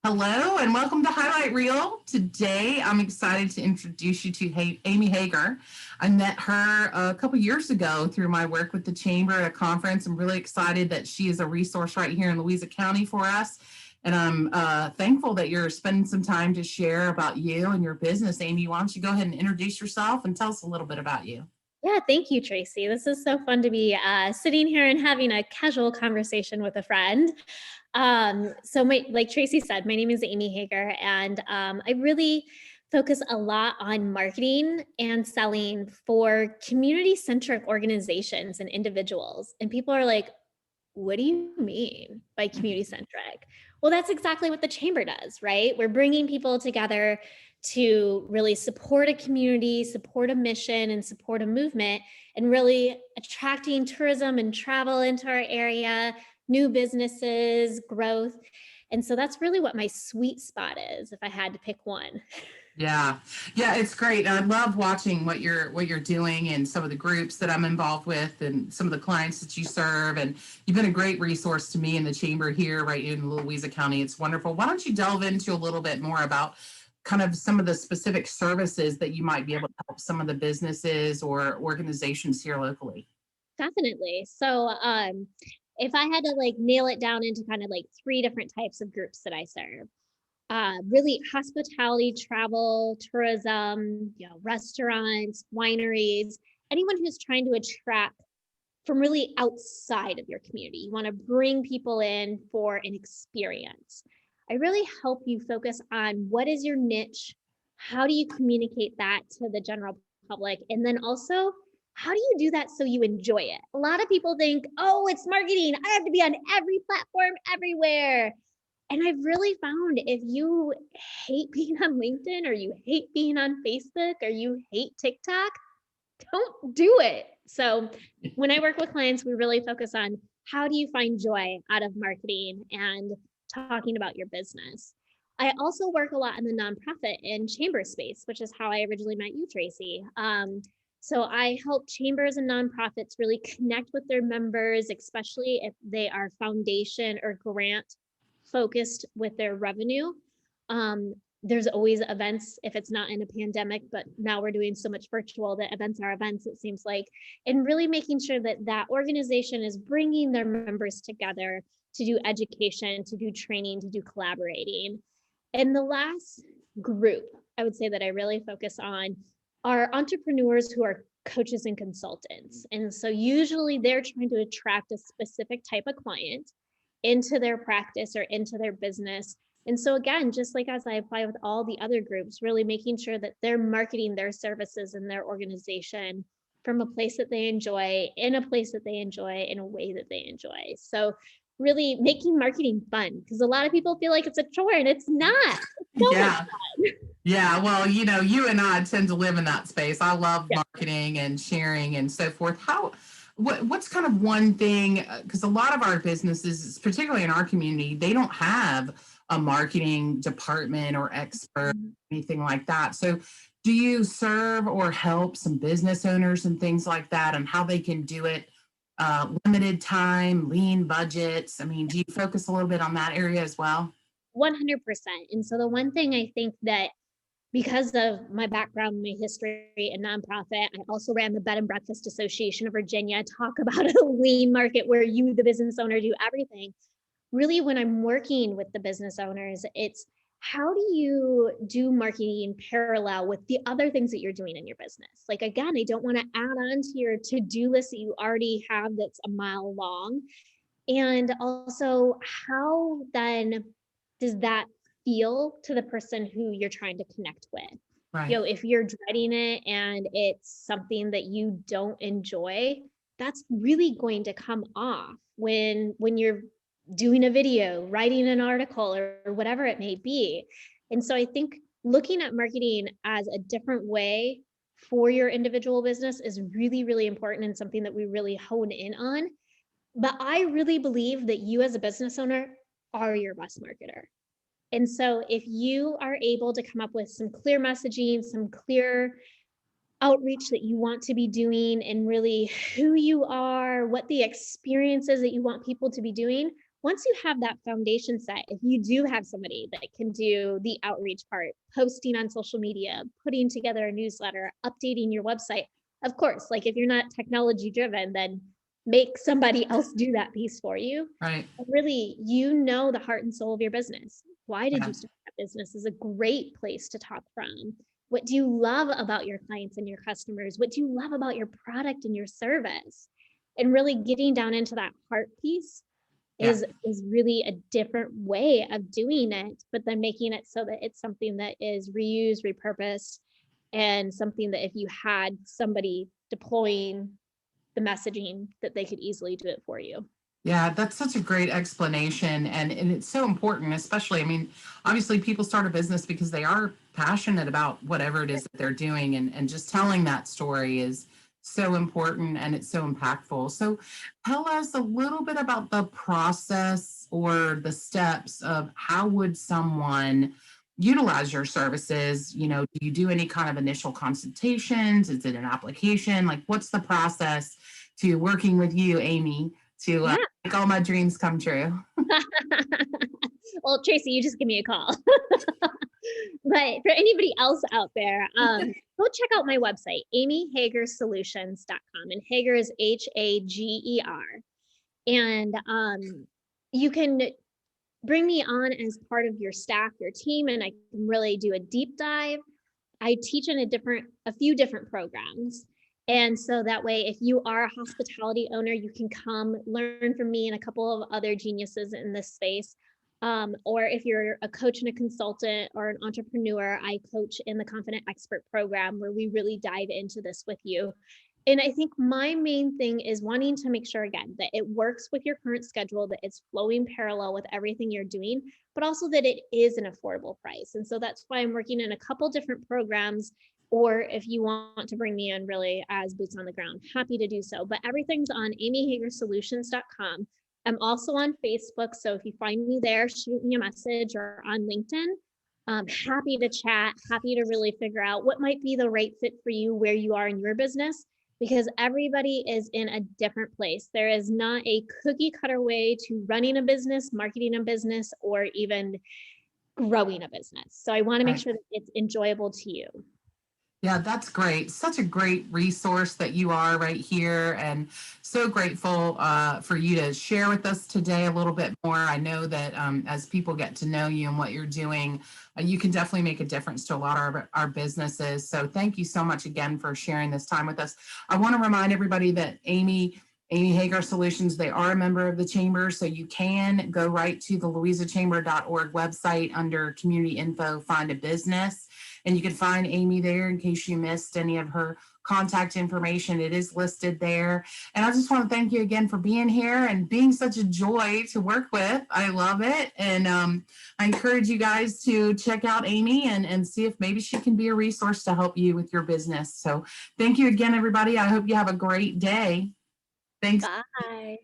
Hello and welcome to Highlight Reel. Today, I'm excited to introduce you to Amy Hager. I met her a couple years ago through my work with the Chamber at a conference. I'm really excited that she is a resource right here in Louisa County for us. And I'm thankful that you're spending some time to share about you and your business. Amy, why don't you go ahead and introduce yourself and tell us a little bit about you? Yeah, thank you, Tracy. This is so fun to be sitting here and having a casual conversation with a friend. Like Tracy said, my name is Amy Hager, and I really focus a lot on marketing and selling for community-centric organizations and individuals. And people are like, what do you mean by community centric? Well, that's exactly what the Chamber does, right? We're bringing people together to really support a community, support a mission, and support a movement, and really attracting tourism and travel into our area, new businesses, growth. And so that's really what my sweet spot is, if I had to pick one. Yeah, yeah, it's great. I love watching what you're doing and some of the groups that I'm involved with and some of the clients that you serve. And you've been a great resource to me in the Chamber here, right in Louisa County. It's wonderful. Why don't you delve into a little bit more about kind of some of the specific services that you might be able to help some of the businesses or organizations here locally? Definitely. If I had to like nail it down into kind of like three different types of groups that I serve, really hospitality, travel, tourism, restaurants, wineries, anyone who's trying to attract from really outside of your community. You want to bring people in for an experience. I really help you focus on what is your niche? How do you communicate that to the general public? And then also, how do you do that so you enjoy it? A lot of people think, oh, it's marketing. I have to be on every platform everywhere. And I've really found if you hate being on LinkedIn or you hate being on Facebook or you hate TikTok, don't do it. So when I work with clients, we really focus on how do you find joy out of marketing and talking about your business. I also work a lot in the nonprofit and chamber space, which is how I originally met you, Tracy. So I help chambers and nonprofits really connect with their members, especially if they are foundation or grant focused with their revenue. There's always events if it's not in a pandemic, but now we're doing so much virtual that events are events, it seems like, and really making sure that that organization is bringing their members together to do education, to do training, to do collaborating. And the last group I would say that I really focus on are entrepreneurs who are coaches and consultants. And so usually they're trying to attract a specific type of client into their practice or into their business. And so again, just like as I apply with all the other groups, really making sure that they're marketing their services and their organization from a place that they enjoy, in a place that they enjoy, in a way that they enjoy. So really making marketing fun, because a lot of people feel like it's a chore and it's not. It's so much Yeah. fun. Yeah, well, you and I tend to live in that space. I love Yeah. marketing and sharing and so forth. What's kind of one thing, because a lot of our businesses, particularly in our community, they don't have a marketing department or expert, anything like that. So do you serve or help some business owners and things like that and how they can do it, limited time, lean budgets? I mean, do you focus a little bit on that area as well? 100%. And so the one thing I think that because of my background, my history in nonprofit, I also ran the Bed and Breakfast Association of Virginia, talk about a lean market where you, the business owner, do everything. Really, when I'm working with the business owners, it's how do you do marketing in parallel with the other things that you're doing in your business? Like, again, I don't want to add on to your to-do list that you already have that's a mile long. And also, how then does that feel to the person who you're trying to connect with? Right. If you're dreading it and it's something that you don't enjoy, that's really going to come off when you're doing a video, writing an article, or whatever it may be. And so I think looking at marketing as a different way for your individual business is really, really important and something that we really hone in on. But I really believe that you as a business owner are your best marketer. And so if you are able to come up with some clear messaging, some clear outreach that you want to be doing, and really who you are, what the experience is that you want people to be doing, once you have that foundation set, if you do have somebody that can do the outreach part, posting on social media, putting together a newsletter, updating your website, of course, like if you're not technology driven, then make somebody else do that piece for you. Right. But really, you know the heart and soul of your business. Why did Yeah. you start that business is a great place to talk from. What do you love about your clients and your customers? What do you love about your product and your service? And really getting down into that heart piece Yeah. is really a different way of doing it, but then making it so that it's something that is reused, repurposed, and something that if you had somebody deploying the messaging that they could easily do it for you. Yeah, that's such a great explanation. And it's so important, especially, I mean, obviously people start a business because they are passionate about whatever it is that they're doing. And just telling that story is so important and it's so impactful. So tell us a little bit about the process or the steps of how would someone utilize your services. Do you do any kind of initial consultations? Is it an application? Like, what's the process to working with you, Amy, to Yeah. make all my dreams come true? Well, Tracy, you just give me a call. But for anybody else out there, go check out my website, amyhagersolutions.com. And Hager is Hager. And you can bring me on as part of your staff, your team, and I can really do a deep dive. I teach in a few different programs. And so that way, if you are a hospitality owner, you can come learn from me and a couple of other geniuses in this space. Or if you're a coach and a consultant or an entrepreneur, I coach in the Confident Expert program where we really dive into this with you. And I think my main thing is wanting to make sure, again, that it works with your current schedule, that it's flowing parallel with everything you're doing, but also that it is an affordable price. And so that's why I'm working in a couple different programs. Or if you want to bring me in really as boots on the ground, happy to do so. But everything's on amyhagersolutions.com. I'm also on Facebook. So if you find me there, shoot me a message, or on LinkedIn. Happy to chat, happy to really figure out what might be the right fit for you where you are in your business, because everybody is in a different place. There is not a cookie cutter way to running a business, marketing a business, or even growing a business. So I want to make Right. sure that it's enjoyable to you. Yeah, that's great. Such a great resource that you are right here, and so grateful for you to share with us today a little bit more. I know that as people get to know you and what you're doing, you can definitely make a difference to a lot of our businesses. So thank you so much again for sharing this time with us. I want to remind everybody that Amy Hager Solutions, they are a member of the Chamber, so you can go right to the louisachamber.org website under community info, find a business. And you can find Amy there in case you missed any of her contact information. It is listed there. And I just want to thank you again for being here and being such a joy to work with. I love it. And I encourage you guys to check out Amy and see if maybe she can be a resource to help you with your business. So thank you again, everybody. I hope you have a great day. Thanks. Bye.